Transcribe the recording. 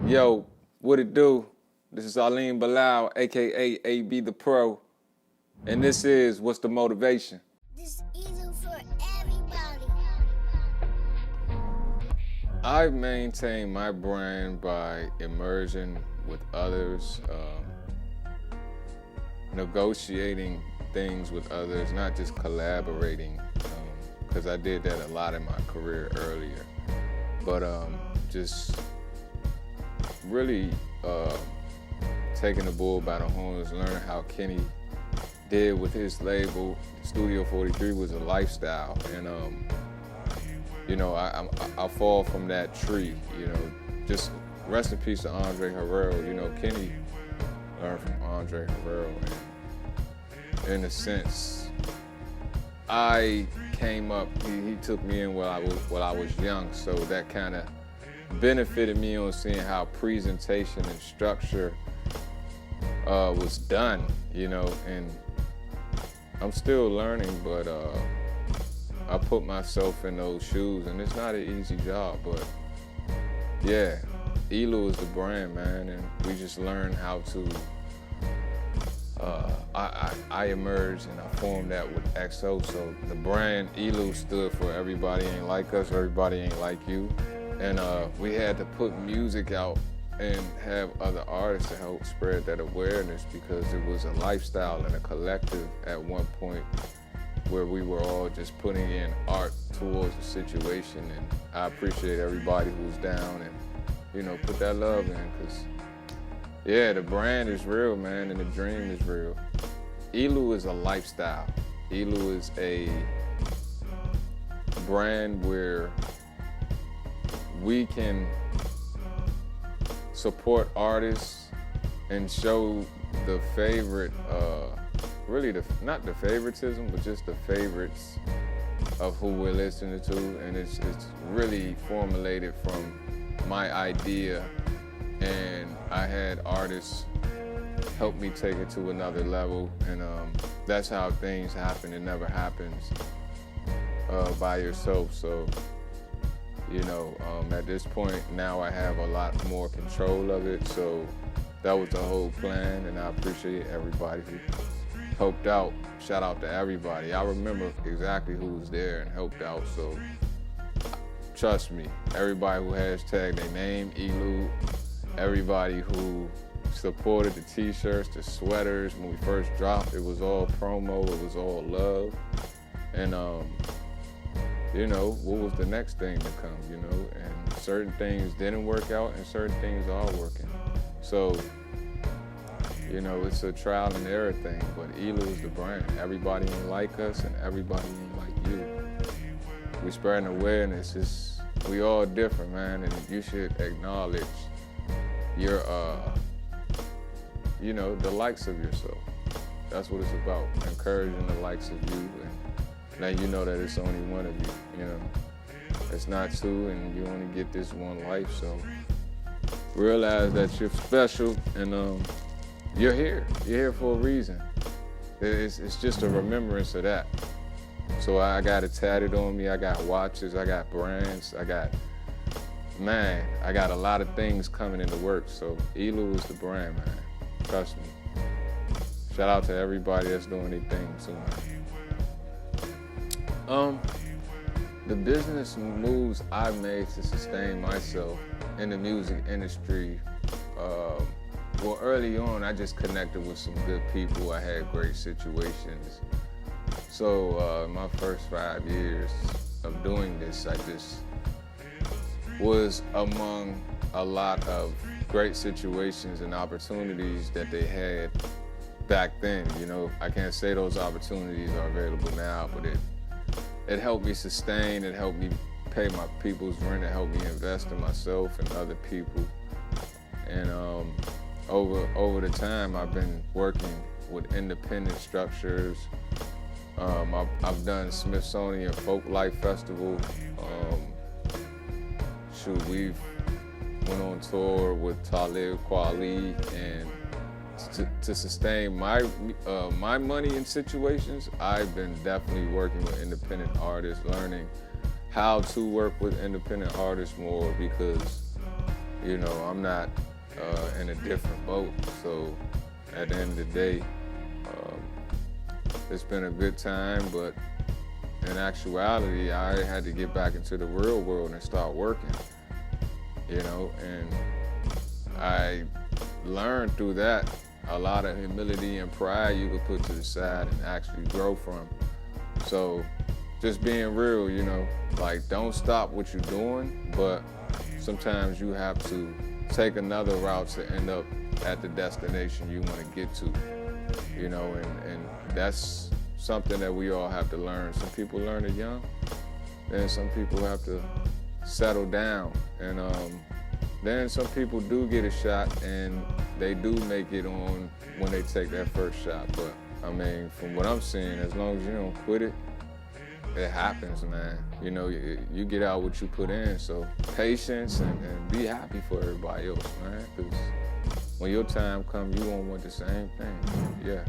Yo, what it do? This is Aleembilal, aka AB the Pro, and this is What's the Motivation? This isn't for everybody. I maintain my brand by immersion with others, negotiating things with others, not just collaborating, because I did that a lot in my career earlier, but just really taking the bull by the horns, learning how Kenny did with his label. Studio 43 was a lifestyle, and I fall from that tree. Just rest in peace to Andre Harrell. Kenny learned from Andre Harrell, and in a sense, I came up. He took me in while I was young, so that kind of benefited me on seeing how presentation and structure was done, and I'm still learning, but I put myself in those shoes, and it's not an easy job, but yeah, EALU is the brand, man, and we just learn how to, I emerged and I formed that with XO, so the brand EALU stood for everybody ain't like us, everybody ain't like you. And we had to put music out and have other artists to help spread that awareness, because it was a lifestyle and a collective at one point where we were all just putting in art towards the situation. And I appreciate everybody who was down and, put that love in, because, yeah, the brand is real, man, and the dream is real. EALU is a lifestyle. EALU is a brand where we can support artists and show the favorite, not the favoritism, but just the favorites of who we're listening to. And it's really formulated from my idea, and I had artists help me take it to another level, and that's how things happen. It never happens by yourself. So at this point now I have a lot more control of it, so that was the whole plan, and I appreciate everybody who helped out. Shout out to everybody. I remember exactly who was there and helped out, so trust me, everybody who hashtagged their name, EALU, everybody who supported the t-shirts, the sweaters. When we first dropped, it was all promo, it was all love, and what was the next thing to come, and certain things didn't work out and certain things are working. So, it's a trial and error thing, but EALU is the brand. Everybody ain't like us and everybody ain't like you. We spreading awareness. We all different, man, and you should acknowledge your, the likes of yourself. That's what it's about, encouraging the likes of you, and now you know that it's only one of you, It's not two, and you only get this one life, so realize that you're special, and you're here. You're here for a reason. It's just a remembrance of that. So I got it tatted on me. I got watches, I got brands, I got a lot of things coming into work, so EALU is the brand, man. Trust me. Shout out to everybody that's doing their thing too, man. The business moves I made to sustain myself in the music industry, early on, I just connected with some good people. I had great situations. So my first 5 years of doing this, I just was among a lot of great situations and opportunities that they had back then. I can't say those opportunities are available now, but it helped me sustain, it helped me pay my people's rent, it helped me invest in myself and other people. And over the time, I've been working with independent structures. I've done Smithsonian Folk Life Festival. We've went on tour with Talib Kweli, and to sustain my money in situations, I've been definitely working with independent artists, learning how to work with independent artists more, because You know, I'm not in a different boat. So at the end of the day, it's been a good time, but in actuality, I had to get back into the real world and start working, you know, and I learned through that a lot of humility and pride you could put to the side and actually grow from. So just being real, you know, like don't stop what you're doing, but sometimes you have to take another route to end up at the destination you want to get to, you know, and that's something that we all have to learn. Some people learn it young, then some people have to settle down, and then some people do get a shot and they do make it on when they take that first shot. But I mean, from what I'm seeing, as long as you don't quit it, it happens, man. You know, you get out what you put in, so patience and be happy for everybody else, man, because when your time comes, you won't want the same thing. Yeah.